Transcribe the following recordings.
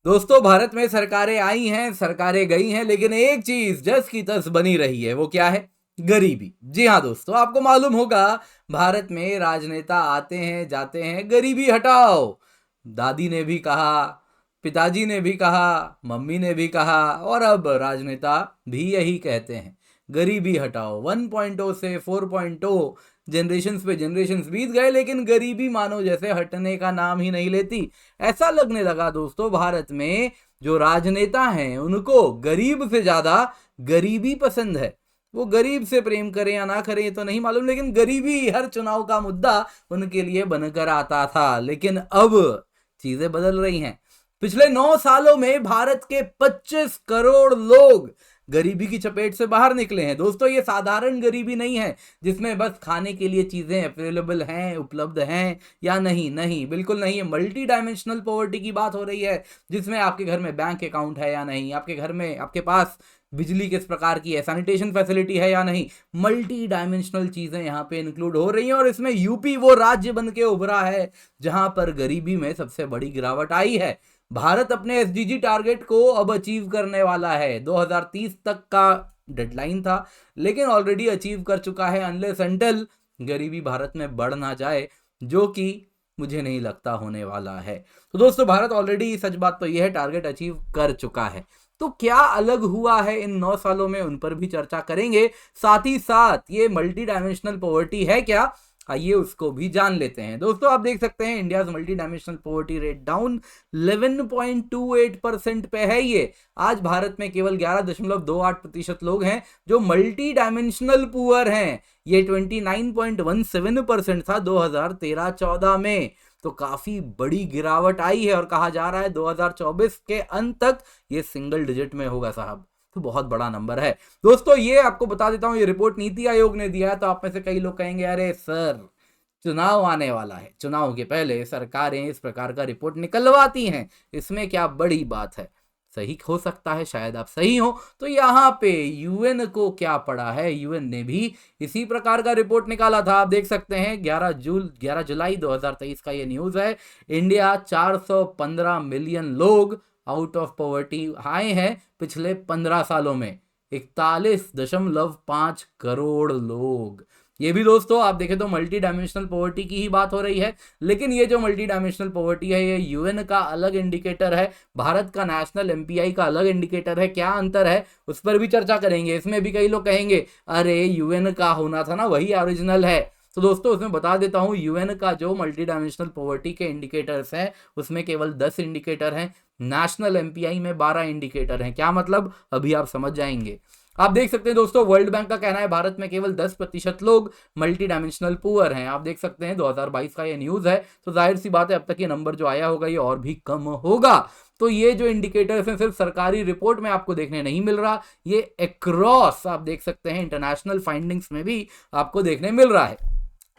दोस्तों, भारत में सरकारें आई हैं, सरकारें गई हैं, लेकिन एक चीज जस की तस बनी रही है। वो क्या है? गरीबी। जी हाँ दोस्तों, आपको मालूम होगा भारत में राजनेता आते हैं, जाते हैं, गरीबी हटाओ। दादी ने भी कहा, पिताजी ने भी कहा, मम्मी ने भी कहा, और अब राजनेता भी यही कहते हैं, गरीबी हटाओ। 1.0 से 4.0 जनरेशन्स पे जनरेशन्स बीत गए, लेकिन गरीबी मानो जैसे हटने का नाम ही नहीं लेती। ऐसा लगने लगा दोस्तों, भारत में जो राजनेता हैं उनको गरीब से ज्यादा गरीबी पसंद है। वो गरीब से प्रेम करें या ना करें ये तो नहीं मालूम, लेकिन गरीबी हर चुनाव का मुद्दा उनके लिए बनकर आता था। लेकिन अब चीजें बदल रही हैं। पिछले 9 सालों में भारत के 25 करोड़ लोग गरीबी की चपेट से बाहर निकले हैं। दोस्तों, ये साधारण गरीबी नहीं है जिसमें बस खाने के लिए चीजें अवेलेबल हैं, उपलब्ध हैं या नहीं। नहीं, बिल्कुल नहीं है। मल्टी डायमेंशनल पॉवर्टी की बात हो रही है, जिसमें आपके घर में बैंक अकाउंट है या नहीं, आपके घर में, आपके पास बिजली किस प्रकार की है, सैनिटेशन फैसिलिटी है या नहीं। मल्टी डायमेंशनल चीजें यहाँ पे इंक्लूड हो रही हैं, और इसमें यूपी वो राज्य बन के उभरा है जहां पर गरीबी में सबसे बड़ी गिरावट आई है। भारत अपने एसडीजी टारगेट को अब अचीव करने वाला है। 2030 तक का डेडलाइन था, लेकिन ऑलरेडी अचीव कर चुका है, अनलेस अनटिल गरीबी भारत में बढ़ ना जाए, जो कि मुझे नहीं लगता होने वाला है। तो दोस्तों, भारत ऑलरेडी, सच बात तो यह है, टारगेट अचीव कर चुका है। तो क्या अलग हुआ है इन 9 सालों में, उन पर भी चर्चा करेंगे। साथ ही साथ ये मल्टी डायमेंशनल पॉवर्टी है क्या, आइए उसको भी जान लेते हैं। दोस्तों, आप देख सकते हैं India multi dimensional poverty rate down 11.28% पे है। ये आज भारत में केवल 11.28% लोग हैं जो मल्टी डायमेंशनल पुअर हैं। ये 29.17% था 2013-14 में। तो काफी बड़ी गिरावट आई है, और कहा जा रहा है 2024 के अंत तक ये सिंगल डिजिट में होगा साहब। तो बहुत बड़ा नंबर है। दोस्तों, ये आपको बता देता हूं, ये रिपोर्ट नीति आयोग ने दिया है। तो आप में से कई लोग कहेंगे, अरे सर, चुनाव आने वाला है, चुनाव के पहले सरकारें इस प्रकार का रिपोर्ट निकलवाती हैं, इसमें क्या बड़ी बात है। सही हो सकता है, शायद आप सही हो। तो यहाँ पे यूएन को क्या पड़ा है, यूएन ने भी इसी प्रकार का रिपोर्ट निकाला था। आप देख सकते हैं 11 जुलाई 2023 का ये न्यूज है। इंडिया 415 मिलियन लोग आउट ऑफ पॉवर्टी आए हैं पिछले 15 सालों में। 41.5 करोड़ लोग। ये भी दोस्तों आप देखें तो मल्टी डायमेंशनल पॉवर्टी की ही बात हो रही है, लेकिन ये जो मल्टी डायमेंशनल पॉवर्टी है, ये यूएन का अलग इंडिकेटर है, भारत का नेशनल एमपीआई का अलग इंडिकेटर है। क्या अंतर है उस पर भी चर्चा करेंगे। इसमें भी कई लोग कहेंगे, अरे यूएन का होना था ना, वही ओरिजिनल है। तो दोस्तों, उसमें बता देता हूं, यूएन का जो मल्टी डायमेंशनल पॉवर्टी के इंडिकेटर्स हैं, उसमें केवल 10 इंडिकेटर हैं। नेशनल एमपीआई में 12 इंडिकेटर हैं। क्या मतलब, अभी आप समझ जाएंगे। आप देख सकते हैं दोस्तों, वर्ल्ड बैंक का कहना है भारत में केवल 10% लोग मल्टी डायमेंशनल पुअर हैं। आप देख सकते हैं 2022 का ये न्यूज है। तो जाहिर सी बात है, अब तक ये नंबर जो आया होगा ये और भी कम होगा। तो ये जो इंडिकेटर्स हैं सिर्फ सरकारी रिपोर्ट में आपको देखने नहीं मिल रहा, ये अक्रॉस आप देख सकते हैं इंटरनेशनल फाइंडिंग्स में भी आपको देखने मिल रहा है।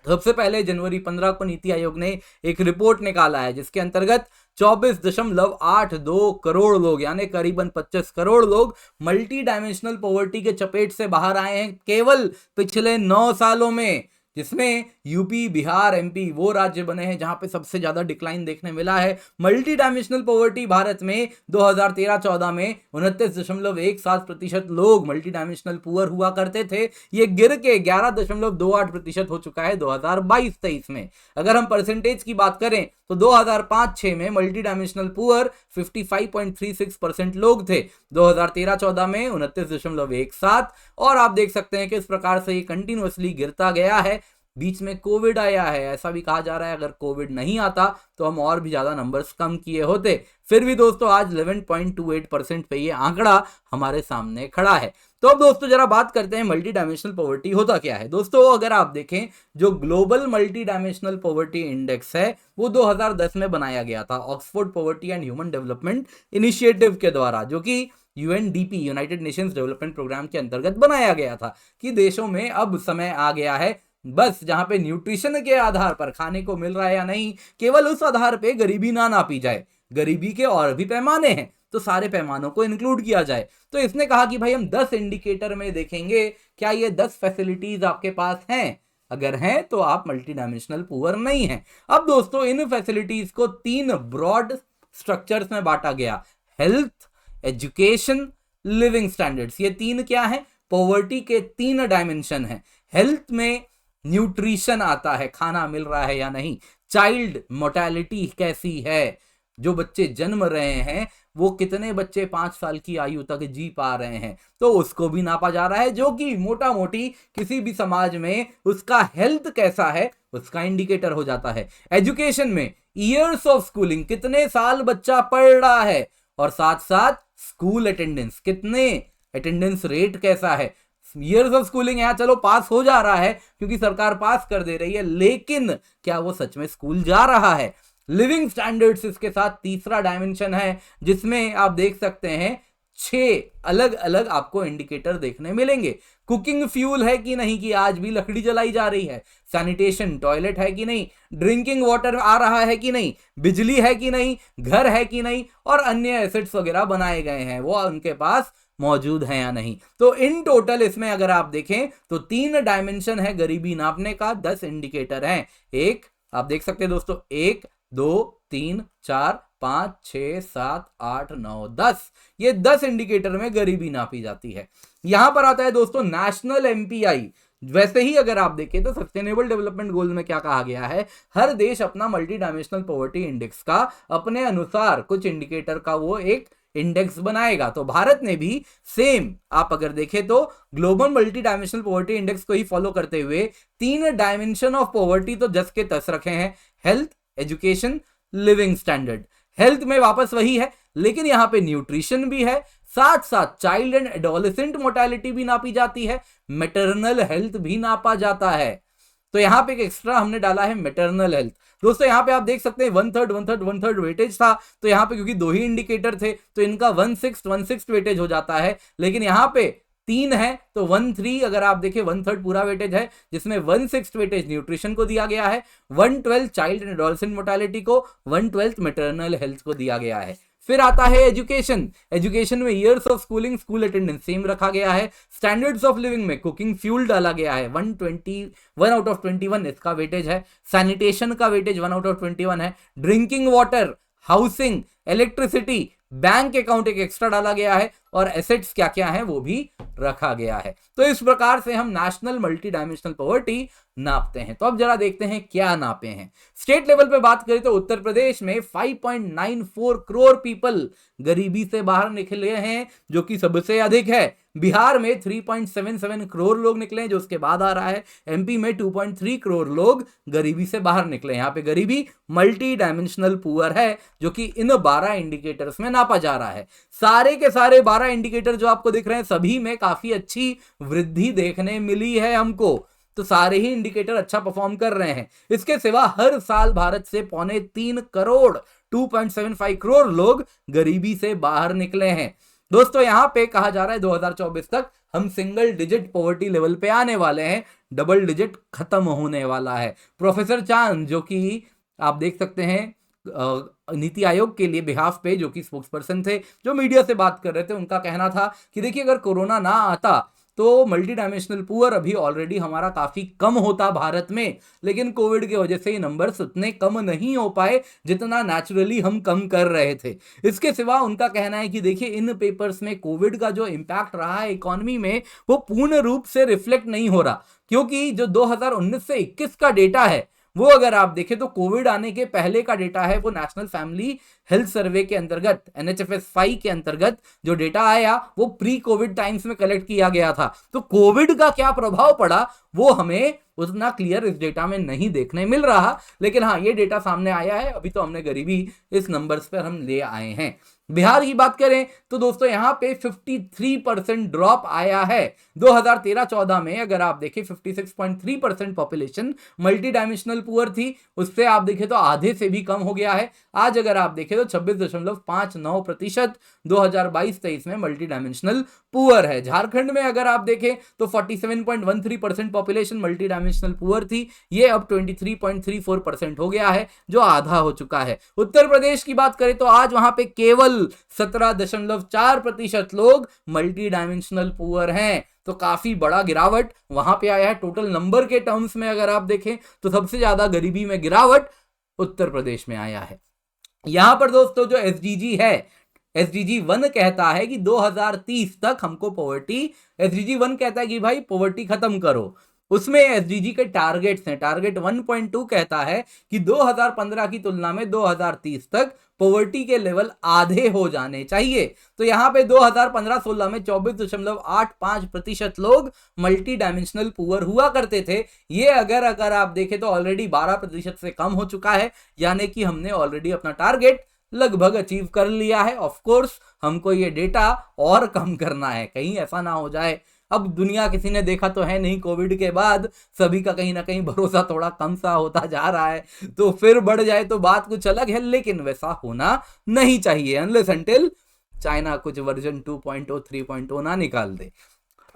सबसे पहले जनवरी 15 को नीति आयोग ने एक रिपोर्ट निकाला है, जिसके अंतर्गत 24.82 करोड़ लोग, यानी करीबन 25 करोड़ लोग मल्टी डायमेंशनल पॉवर्टी के चपेट से बाहर आए हैं केवल पिछले 9 सालों में। जिसमें यूपी, बिहार, एमपी वो राज्य बने हैं जहां पे सबसे ज्यादा डिक्लाइन देखने मिला है। मल्टी डायमेंशनल पॉवर्टी भारत में 2013-14 में 29.17% लोग मल्टी डायमेंशनल पुअर हुआ करते थे। ये गिर के 11.28% हो चुका है 2022-23 में। अगर हम परसेंटेज की बात करें तो 2005-6 में मल्टी डायमेंशनल पुअर 55.36% लोग थे, 2013-14 में 29.17, और आप देख सकते हैं कि इस प्रकार से ये कंटिन्यूअसली गिरता गया है। बीच में कोविड आया है, ऐसा भी कहा जा रहा है अगर कोविड नहीं आता तो हम और भी ज्यादा नंबर्स कम किए होते। फिर भी दोस्तों आज 11.28% पे ये आंकड़ा हमारे सामने खड़ा है। तो अब दोस्तों जरा बात करते हैं मल्टी डायमेंशनल पॉवर्टी होता क्या है। दोस्तों, अगर आप देखें, जो global multi dimensional poverty index है वो 2010 में बनाया गया था Oxford poverty and human development initiative के द्वारा, जो कि UNDP, United Nations Development Programme के अंतर्गत बनाया गया था कि देशों में अब समय आ गया है, बस जहां पे न्यूट्रिशन के आधार पर खाने को मिल रहा है या नहीं, केवल उस आधार पे गरीबी ना नापी जाए। गरीबी के और भी पैमाने हैं, तो सारे पैमानों को इंक्लूड किया जाए। तो इसने कहा कि भाई हम 10 इंडिकेटर में देखेंगे, क्या ये 10 फैसिलिटीज आपके पास हैं? अगर हैं तो आप मल्टी डायमेंशनल पुअर नहीं हैं। अब दोस्तों इन फैसिलिटीज को 3 ब्रॉड स्ट्रक्चर्स में बांटा गया, हेल्थ, एजुकेशन, लिविंग स्टैंडर्ड्स। ये तीन क्या है? पॉवर्टी के तीन डायमेंशन है। हेल्थ में न्यूट्रिशन आता है, खाना मिल रहा है या नहीं, चाइल्ड मोर्टेलिटी कैसी है, जो बच्चे जन्म रहे हैं वो कितने बच्चे 5 साल की आयु तक जी पा रहे हैं, तो उसको भी नापा जा रहा है, जो कि मोटा मोटी किसी भी समाज में उसका हेल्थ कैसा है उसका इंडिकेटर हो जाता है। एजुकेशन में ईयर्स ऑफ स्कूलिंग, कितने साल बच्चा पढ़ रहा है, और साथ साथ स्कूल अटेंडेंस, कितने अटेंडेंस रेट कैसा है। ईयर्स ऑफ स्कूलिंग यहाँ चलो पास हो जा रहा है क्योंकि सरकार पास कर दे रही है, लेकिन क्या वो सच में स्कूल जा रहा है। लिविंग स्टैंडर्ड्स इसके साथ तीसरा डायमेंशन है, जिसमें आप देख सकते हैं 6 अलग अलग आपको इंडिकेटर देखने मिलेंगे। कुकिंग फ्यूल है कि नहीं, कि आज भी लकड़ी जलाई जा रही है, सैनिटेशन टॉयलेट है कि नहीं, ड्रिंकिंग वाटर आ रहा है कि नहीं, बिजली है कि नहीं, घर है कि नहीं, और अन्य एसेट्स वगैरह बनाए गए हैं वो उनके पास मौजूद है या नहीं। तो इन टोटल इसमें अगर आप देखें तो 3 डायमेंशन है गरीबी नापने का, 10 इंडिकेटर हैं। एक आप देख सकते हैं दोस्तों, 1 2 3 4 5 6 7 8 9 10, ये 10 इंडिकेटर में गरीबी नापी जाती है। यहां पर आता है दोस्तों नेशनल एमपीआई। वैसे ही अगर आप देखें तो सस्टेनेबल डेवलपमेंट गोल में क्या कहा गया है, हर देश अपना मल्टी डायमेंशनल पॉवर्टी इंडेक्स का अपने अनुसार कुछ इंडिकेटर का वो एक इंडेक्स बनाएगा। तो भारत ने भी सेम आप अगर देखें तो global multi dimensional poverty index को ही फॉलो करते हुए 3 डायमेंशन ऑफ पॉवर्टी तो जस के तस रखे हैं, health, education, living standard. Health में वापस वही है, लेकिन यहां पे न्यूट्रिशन भी है, साथ साथ चाइल्ड एंड एडोलेसेंट मोर्टेलिटी भी नापी जाती है, मैटरनल हेल्थ भी नापा जाता है। तो यहां पे एक एक्स्ट्रा हमने डाला है मैटरनल हेल्थ। दोस्तों यहां पे आप देख सकते हैं 1/3 वेटेज था, तो यहां पे क्योंकि 2 ही इंडिकेटर थे तो इनका 1/6 वेटेज हो जाता है, लेकिन यहां पे 3 है तो 1/3 अगर आप देखें 1/3 पूरा वेटेज है, जिसमें 1/6 वेटेज न्यूट्रिशन को दिया गया है, 1/12 चाइल्ड एंड एडोलेसेंट मोर्टेलिटी को, 1/12 मैटरनल हेल्थ को दिया गया है। फिर आता है एजुकेशन। एजुकेशन में years of schooling, school attendance same रखा गया है। स्टैंडर्ड्स ऑफ लिविंग में कुकिंग फ्यूल डाला गया है, 1 आउट ऑफ 21 इसका वेटेज है। सैनिटेशन का वेटेज 1 आउट ऑफ 21 है। Drinking water, housing, electricity, bank account एक एक्स्ट्रा डाला गया है, और एसेट्स क्या क्या है वो भी रखा गया है। तो इस प्रकार से हम नेशनल मल्टी डायमेंशनल पॉवर्टी नापते हैं। तो अब जरा देखते हैं क्या नापे हैं। स्टेट लेवल पे बात करें तो उत्तर प्रदेश में 5.94 करोड़ पीपल गरीबी से बाहर निकले हैं, जो कि सबसे अधिक है। बिहार में 3.77 करोड़ लोग निकले हैं, जो उसके बाद आ रहा है। एमपी में 2.3 करोड़ लोग गरीबी से बाहर निकले। यहाँ पे गरीबी मल्टी डायमेंशनल पुअर है, जो कि इन 12 इंडिकेटर्स में नापा जा रहा है। सारे के सारे 12 इंडिकेटर जो आपको दिख रहे हैं, सभी में काफी अच्छी वृद्धि देखने मिली है हमको। तो सारे ही इंडिकेटर अच्छा परफॉर्म कर रहे हैं। इसके सिवा हर साल भारत से 3.25 करोड़ 2.75 करोड़ लोग गरीबी से बाहर निकले हैं। दोस्तों यहां पे कहा जा रहा है 2024 तक हम सिंगल डिजिट पॉवर्टी लेवल पे आने वाले हैं, डबल डिजिट खत्म होने वाला है। प्रोफेसर चांद, जो कि आप देख सकते हैं नीति आयोग के लिए बिहाफ पे जो कि स्पोक्स पर्सन थे, जो मीडिया से बात कर रहे थे, उनका कहना था कि देखिए अगर कोरोना ना आता तो मल्टी डायमेंशनल पुअर अभी ऑलरेडी हमारा काफी कम होता भारत में, लेकिन कोविड की वजह से ये नंबर्स उतने कम नहीं हो पाए जितना नेचुरली हम कम कर रहे थे। इसके सिवा उनका कहना है कि देखिए इन पेपर्स में कोविड का जो इंपैक्ट रहा है इकोनॉमी में वो पूर्ण रूप से रिफ्लेक्ट नहीं हो रहा, क्योंकि जो 2019 से 21 का डेटा है वो अगर आप देखें तो कोविड आने के पहले का डेटा है, वो नेशनल फैमिली हेल्थ सर्वे के अंतर्गत NHFS5 के अंतर्गत जो डेटा आया वो प्री कोविड टाइम्स में कलेक्ट किया गया था। तो कोविड का क्या प्रभाव पड़ा वो हमें उतना क्लियर इस डेटा में नहीं देखने मिल रहा, लेकिन हाँ ये डेटा सामने आया है। अभी तो हमने गरीबी इस नंबर्स पर हम ले आए हैं। बिहार की बात करें तो दोस्तों यहां पे 53% ड्रॉप आया है। 2013-14 में अगर आप देखें 56.3% पॉपुलेशन मल्टी डायमेंशनल पुअर थी, उससे आप देखें तो आधे से भी कम हो गया है। आज अगर आप देखें तो 26.59% 2022-23 में मल्टी डायमेंशनल पुअर है। झारखंड में अगर आप देखें तो 47.13% पॉपुलेशन मल्टी डायमेंशनल पुअर थी, ये अब 23.34% हो गया है, जो आधा हो चुका है। उत्तर प्रदेश की बात करें तो आज वहां पे केवल 17.4% लोग मल्टी डायमेंशनल पुअर हैं। तो काफी बड़ा गिरावट वहां पे आया है। टोटल नंबर के टर्म्स में अगर आप देखें तो सबसे ज्यादा गरीबी में गिरावट उत्तर प्रदेश में आया है। यहां पर दोस्तों जो एसडीजी है, एसडीजी 1 कहता है कि 2030 तक हमको पॉवर्टी, एसडीजी 1 कहता है कि भाई पॉवर्टी खत्म करो। उसमें एसडीजी के टारगेट्स हैं। टारगेट 1.2 कहता है कि 2015 की तुलना में 2030 तक पॉवर्टी के लेवल आधे हो जाने चाहिए। तो यहां पे 2015-16 में 24.85% लोग मल्टी डायमेंशनल पुअर हुआ करते थे। ये अगर आप देखें तो ऑलरेडी 12% से कम हो चुका है, यानी कि हमने ऑलरेडी अपना टारगेट लगभग अचीव कर लिया है। ऑफ कोर्स हमको ये डेटा और कम करना है, कहीं ऐसा ना हो जाए। अब दुनिया किसी ने देखा तो है नहीं, कोविड के बाद सभी का कहीं ना कहीं भरोसा थोड़ा कम सा होता जा रहा है, तो फिर बढ़ जाए तो बात कुछ अलग है, लेकिन वैसा होना नहीं चाहिए अनलेस अनटिल चाइना कुछ वर्जन 2.0 3.0 ना निकाल दे।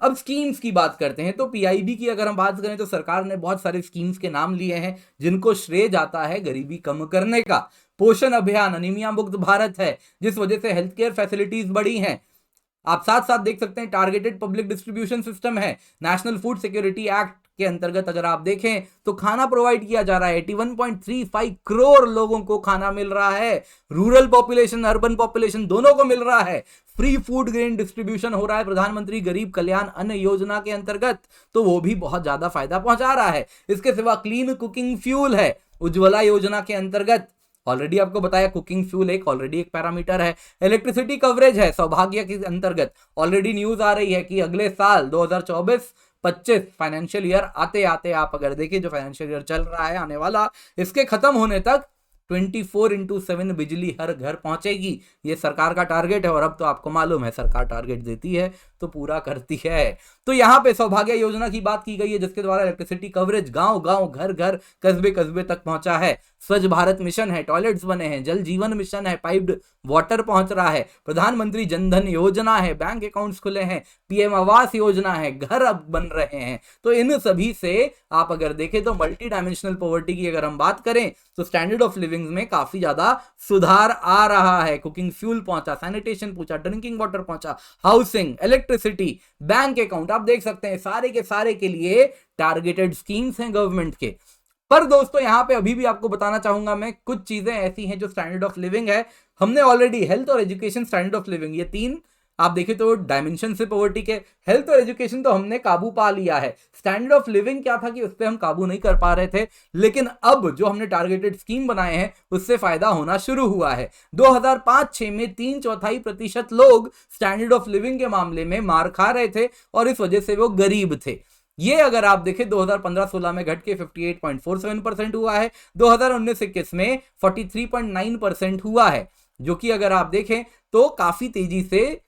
अब स्कीम्स की बात करते हैं तो पीआईबी की अगर हम बात करें तो सरकार ने बहुत सारे स्कीम्स के नाम लिए हैं जिनको श्रेय जाता है गरीबी कम करने का। पोषण अभियान, अनीमिया मुक्त भारत है, जिस वजह से हेल्थ केयर फैसिलिटीज बढ़ी हैं। आप साथ साथ देख सकते हैं टारगेटेड पब्लिक डिस्ट्रीब्यूशन सिस्टम है। नेशनल फूड सिक्योरिटी एक्ट के अंतर्गत अगर आप देखें तो खाना प्रोवाइड किया जा रहा है। 81.35 करोड़ लोगों को खाना मिल रहा है। रूरल पॉपुलेशन, अर्बन पॉपुलेशन दोनों को मिल रहा है। फ्री फूड ग्रेन डिस्ट्रीब्यूशन हो रहा है प्रधानमंत्री गरीब कल्याण अन्न योजना के अंतर्गत, तो वो भी बहुत ज्यादा फायदा पहुंचा रहा है। इसके सिवा क्लीन कुकिंग फ्यूल है उज्ज्वला योजना के अंतर्गत, ऑलरेडी आपको बताया कुकिंग फ्यूल एक ऑलरेडी एक पैरामीटर है। इलेक्ट्रिसिटी कवरेज है सौभाग्य के अंतर्गत, ऑलरेडी न्यूज आ रही है कि अगले साल 2024-25 फाइनेंशियल ईयर आते आते आप अगर देखिए जो फाइनेंशियल ईयर चल रहा है आने वाला, इसके खत्म होने तक 24/7 बिजली हर घर पहुंचेगी। ये सरकार का टारगेट है, और अब तो आपको मालूम है सरकार टारगेट देती है तो पूरा करती है। तो यहां पे सौभाग्य योजना की बात की गई है जिसके द्वारा इलेक्ट्रिसिटी कवरेज गांव गांव, घर घर, कस्बे कस्बे तक पहुंचा है। स्वच्छ भारत मिशन है, टॉयलेट्स बने हैं। जल जीवन मिशन है, पाइप्ड वाटर पहुंच रहा है। प्रधानमंत्री जनधन योजना है, बैंक अकाउंट्स खुले हैं। पीएम आवास योजना है, घर अब बन रहे हैं। तो इन सभी से आप अगर देखें तो मल्टी डायमेंशनल पॉवर्टी की अगर हम बात करें तो स्टैंडर्ड ऑफ लिविंग में काफी ज्यादा सुधार आ रहा है। कुकिंग फ्यूल पहुंचा, सैनिटेशन पहुंचा, ड्रिंकिंग वाटर पहुंचा, हाउसिंग, इलेक्ट्रिसिटी, बैंक अकाउंट, आप देख सकते हैं सारे के सारे के लिए टारगेटेड स्कीम्स हैं गवर्नमेंट के। पर दोस्तों यहां पे अभी भी आपको बताना चाहूंगा मैं, कुछ चीजें ऐसी हैं जो स्टैंडर्ड ऑफ लिविंग है। हमने ऑलरेडी हेल्थ और एजुकेशन, स्टैंडर्ड ऑफ लिविंग, ये तीन आप देखें तो डायमेंशन से पॉवर्टी के, हेल्थ और एजुकेशन तो हमने काबू पा लिया है। स्टैंडर्ड ऑफ लिविंग क्या था कि उस पर हम काबू नहीं कर पा रहे थे, लेकिन अब जो हमने टारगेटेड स्कीम बनाए हैं उससे फायदा होना शुरू हुआ है। 2005-6 में 3/4% लोग स्टैंडर्ड ऑफ लिविंग के मामले में मार खा रहे थे और इस वजह से वो गरीब थे। ये अगर आप देखें 2015-16 में घट के 58.47% हुआ है। 2019-21 में 43.9% हुआ है, जो कि अगर आप देखें तो काफी तेजी से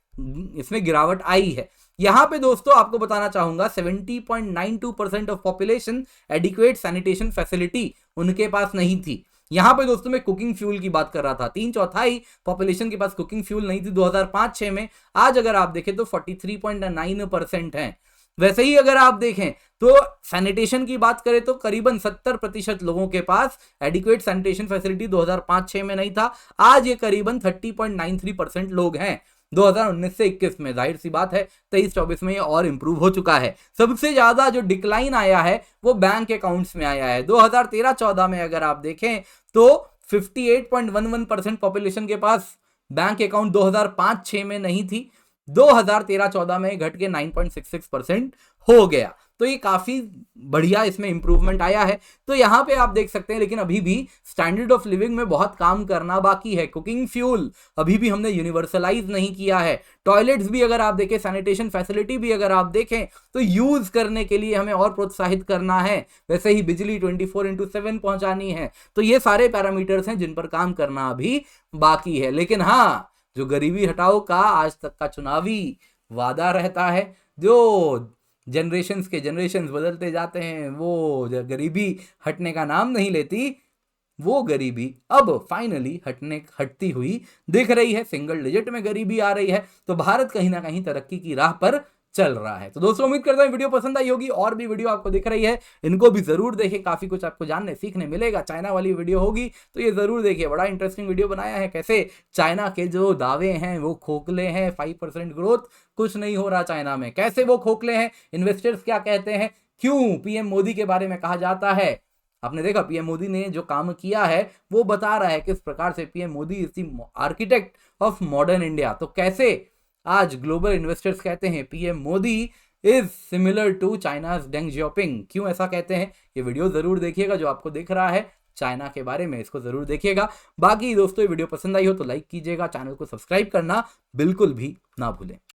इसमें गिरावट आई है। यहां पे दोस्तों आपको बताना चाहूंगा 70.92% of population adequate sanitation facility उनके पास नहीं थी। यहां पे दोस्तों मैं कुकिंग फ्यूल की बात कर रहा था, 3/4 पॉपुलेशन के पास कुकिंग फ्यूल नहीं थी 2005-6 में। आज अगर आप देखें तो 43.9% है। वैसे ही अगर आप देखें तो सैनिटेशन की बात करें तो करीबन 70% लोगों के पास एडिक्वेट सैनिटेशन फैसिलिटी 2005-6 में नहीं था। आज ये करीबन 30.93% लोग हैं 2019 से 21 में। जाहिर सी बात है 23-24 में ये और इंप्रूव हो चुका है। सबसे ज्यादा जो डिक्लाइन आया है वो बैंक अकाउंट्स में आया है। 2013-14 में अगर आप देखें तो 58.11% पॉपुलेशन के पास बैंक अकाउंट 2005-6 में नहीं थी, 2013-14 में घट के 9.66% हो गया। तो ये काफी बढ़िया इसमें इंप्रूवमेंट आया है। तो यहां पे आप देख सकते हैं, लेकिन अभी भी स्टैंडर्ड ऑफ लिविंग में बहुत काम करना बाकी है। कुकिंग फ्यूल अभी भी हमने यूनिवर्सलाइज नहीं किया है। टॉयलेट्स भी अगर आप देखें, सैनिटेशन फैसिलिटी भी अगर आप देखें तो यूज करने के लिए हमें और प्रोत्साहित करना है। वैसे ही बिजली 24/7 पहुंचानी है। तो ये सारे पैरामीटर्स हैं जिन पर काम करना अभी बाकी है। लेकिन हाँ, जो गरीबी हटाओ का आज तक का चुनावी वादा रहता है, जो जनरेशंस बदलते जाते हैं, वो गरीबी हटने का नाम नहीं लेती, वो गरीबी अब फाइनली हटती हुई दिख रही है। सिंगल डिजिट में गरीबी आ रही है। तो भारत कहीं ना कहीं तरक्की की राह पर चल रहा है। तो दोस्तों उम्मीद करता हूं वीडियो पसंद आई होगी। और भी वीडियो आपको दिख रही है, इनको भी जरूर देखें, काफी कुछ आपको जानने सीखने मिलेगा। चाइना वाली वीडियो होगी तो ये जरूर देखिए, बड़ा इंटरेस्टिंग वीडियो बनाया है। कैसे चाइना के जो दावे हैं वो खोखले हैं, 5% ग्रोथ, कुछ नहीं हो रहा चाइना में, कैसे वो खोखले हैं, इन्वेस्टर्स क्या कहते हैं, क्यों पीएम मोदी के बारे में कहा जाता है आपने देखा पीएम मोदी ने जो काम किया है वो बता रहा है किस प्रकार से PM Modi is the architect of modern India. तो कैसे आज ग्लोबल इन्वेस्टर्स कहते हैं PM Modi is similar to China's Deng Xiaoping. क्यों ऐसा कहते हैं, ये वीडियो जरूर देखिएगा जो आपको दिख रहा है चाइना के बारे में, इसको जरूर देखिएगा। बाकी दोस्तों ये वीडियो पसंद आई हो तो लाइक कीजिएगा, चैनल को सब्सक्राइब करना बिल्कुल भी ना भूलें।